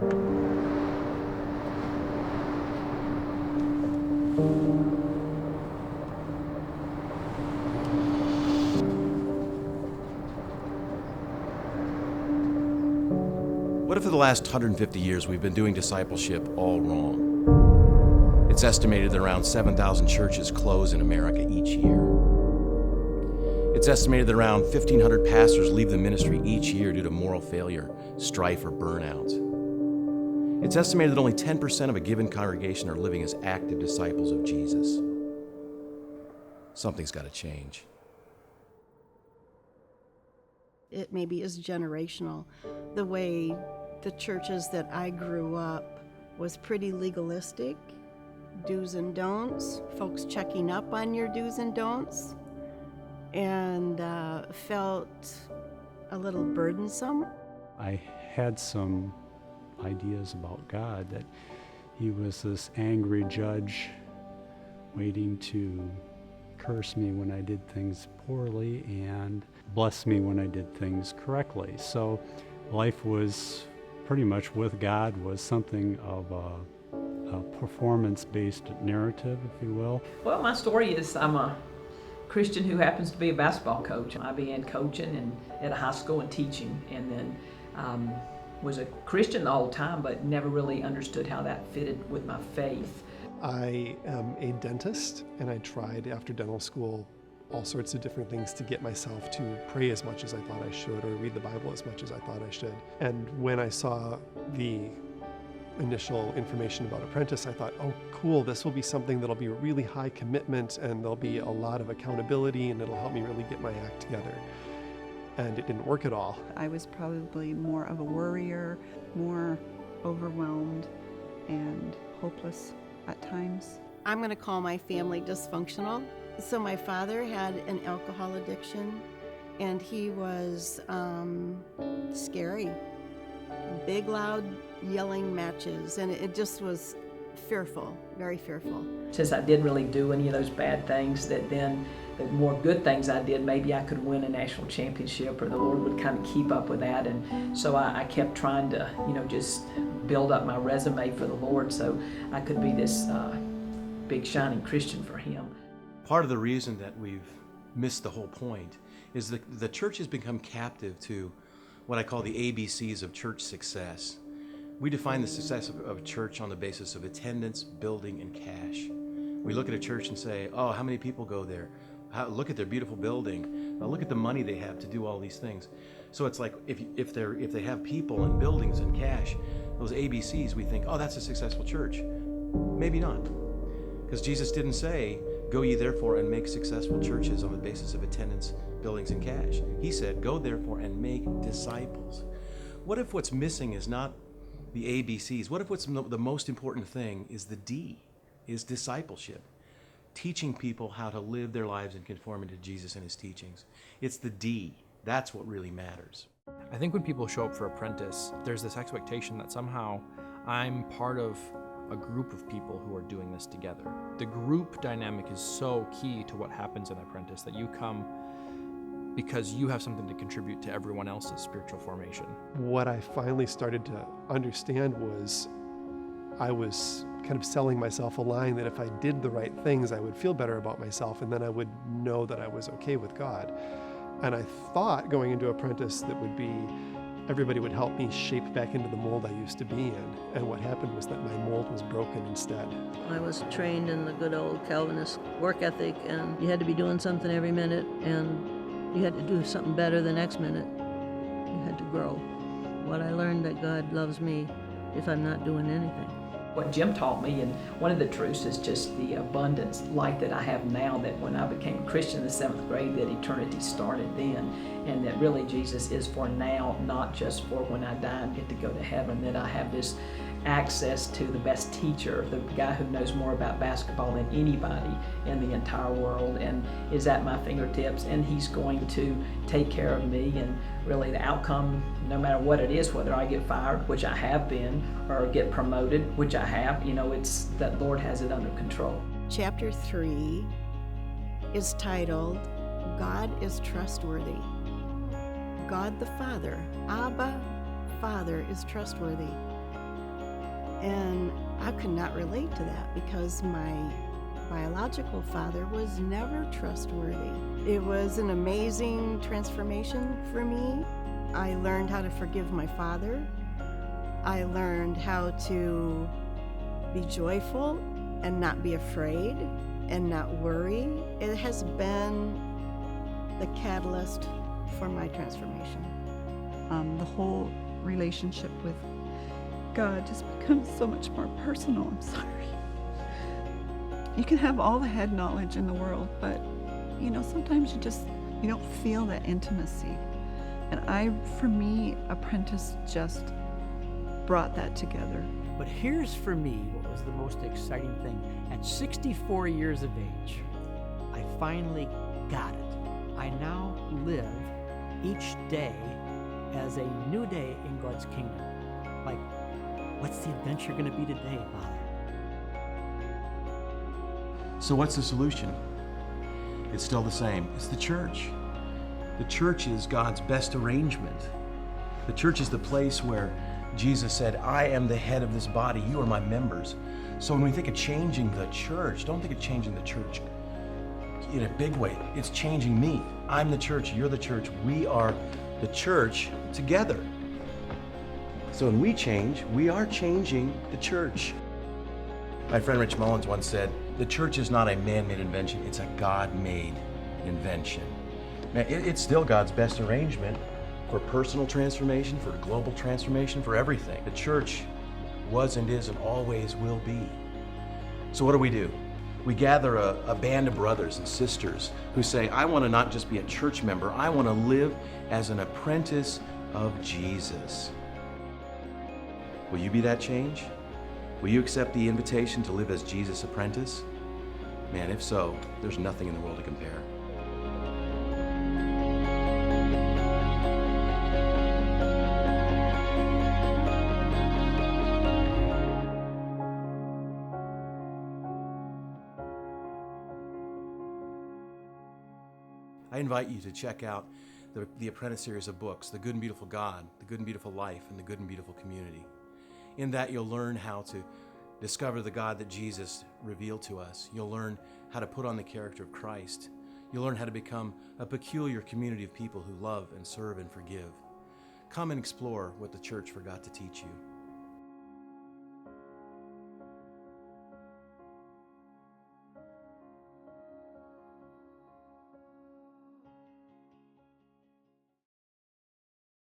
What if for the last 150 years we've been doing discipleship all wrong? It's estimated that around 7,000 churches close in America each year. It's estimated that around 1,500 pastors leave the ministry each year due to moral failure, strife, or burnout. It's estimated that only 10% of a given congregation are living as active disciples of Jesus. Something's got to change. It maybe is generational. The way the churches that I grew up was pretty legalistic. Do's and don'ts, folks checking up on your do's and don'ts, and felt a little burdensome. I had some ideas about God, that he was this angry judge waiting to curse me when I did things poorly and bless me when I did things correctly. So life was pretty much with God was something of a performance-based narrative, if you will. Well, my story is I'm a Christian who happens to be a basketball coach. I began coaching and at a high school and teaching, and then was a Christian the whole time, but never really understood how that fitted with my faith. I am a dentist, and I tried after dental school all sorts of different things to get myself to pray as much as I thought I should, or read the Bible as much as I thought I should. And when I saw the initial information about Apprentice, I thought, oh cool, this will be something that'll be a really high commitment, and there'll be a lot of accountability, and it'll help me really get my act together. And it didn't work at all. I was probably more of a worrier, more overwhelmed and hopeless at times. I'm going to call my family dysfunctional. So my father had an alcohol addiction, and he was scary. Big, loud, yelling matches, and it just was fearful, very fearful. Since I didn't really do any of those bad things, that then the more good things I did, maybe I could win a national championship, or the Lord would kind of keep up with that. And so I kept trying to, just build up my resume for the Lord so I could be this big shining Christian for Him. Part of the reason that we've missed the whole point is that the church has become captive to what I call the ABCs of church success. We define the success of a church on the basis of attendance, building, and cash. We look at a church and say, oh, how many people go there? Look at their beautiful building. Look at the money they have to do all these things. So it's like if they have people and buildings and cash, those ABCs, we think, oh, that's a successful church. Maybe not. Because Jesus didn't say, go ye therefore and make successful churches on the basis of attendance, buildings, and cash. He said, go therefore and make disciples. What if what's missing is not the ABCs? What if what's the most important thing is the D, is discipleship? Teaching people how to live their lives in conformity to Jesus and His teachings. It's the D. That's what really matters. I think when people show up for Apprentice, there's this expectation that somehow I'm part of a group of people who are doing this together. The group dynamic is so key to what happens in Apprentice, that you come because you have something to contribute to everyone else's spiritual formation. What I finally started to understand was I was kind of selling myself a line that if I did the right things, I would feel better about myself, and then I would know that I was okay with God. And I thought going into Apprentice that would be everybody would help me shape back into the mold I used to be in. And what happened was that my mold was broken instead. I was trained in the good old Calvinist work ethic, and you had to be doing something every minute, and you had to do something better the next minute. You had to grow. What I learned that God loves me if I'm not doing anything. What Jim taught me, and one of the truths is just the abundance life that I have now, that when I became a Christian in the 7th grade, that eternity started then, and that really Jesus is for now, not just for when I die and get to go to heaven, that I have this access to the best teacher, the guy who knows more about basketball than anybody in the entire world, and is at my fingertips, and he's going to take care of me. And really the outcome, no matter what it is, whether I get fired, which I have been, or get promoted, which I have, it's that Lord has it under control. Chapter 3 is titled, God is Trustworthy. God the Father, Abba, Father, is trustworthy. And I could not relate to that because my biological father was never trustworthy. It was an amazing transformation for me. I learned how to forgive my father. I learned how to be joyful and not be afraid and not worry. It has been the catalyst for my transformation. The whole relationship with God just becomes so much more personal. I'm sorry. You can have all the head knowledge in the world, but sometimes you don't feel that intimacy. And for me, Apprentice just brought that together. But here's for me what was the most exciting thing. At 64 years of age, I finally got it. I now live each day as a new day in God's kingdom. Like, what's the adventure going to be today, Father? So what's the solution? It's still the same. It's the church. The church is God's best arrangement. The church is the place where Jesus said, I am the head of this body. You are my members. So when we think of changing the church, don't think of changing the church in a big way. It's changing me. I'm the church. You're the church. We are the church together. So when we change, we are changing the church. My friend Rich Mullins once said, the church is not a man-made invention, it's a God-made invention. Now, it's still God's best arrangement for personal transformation, for global transformation, for everything. The church was and is and always will be. So what do? We gather a band of brothers and sisters who say, I want to not just be a church member, I want to live as an apprentice of Jesus. Will you be that change? Will you accept the invitation to live as Jesus' apprentice? Man, if so, there's nothing in the world to compare. I invite you to check out the Apprentice Series of books, The Good and Beautiful God, The Good and Beautiful Life, and The Good and Beautiful Community. In that, you'll learn how to discover the God that Jesus revealed to us. You'll learn how to put on the character of Christ. You'll learn how to become a peculiar community of people who love and serve and forgive. Come and explore what the church forgot to teach you.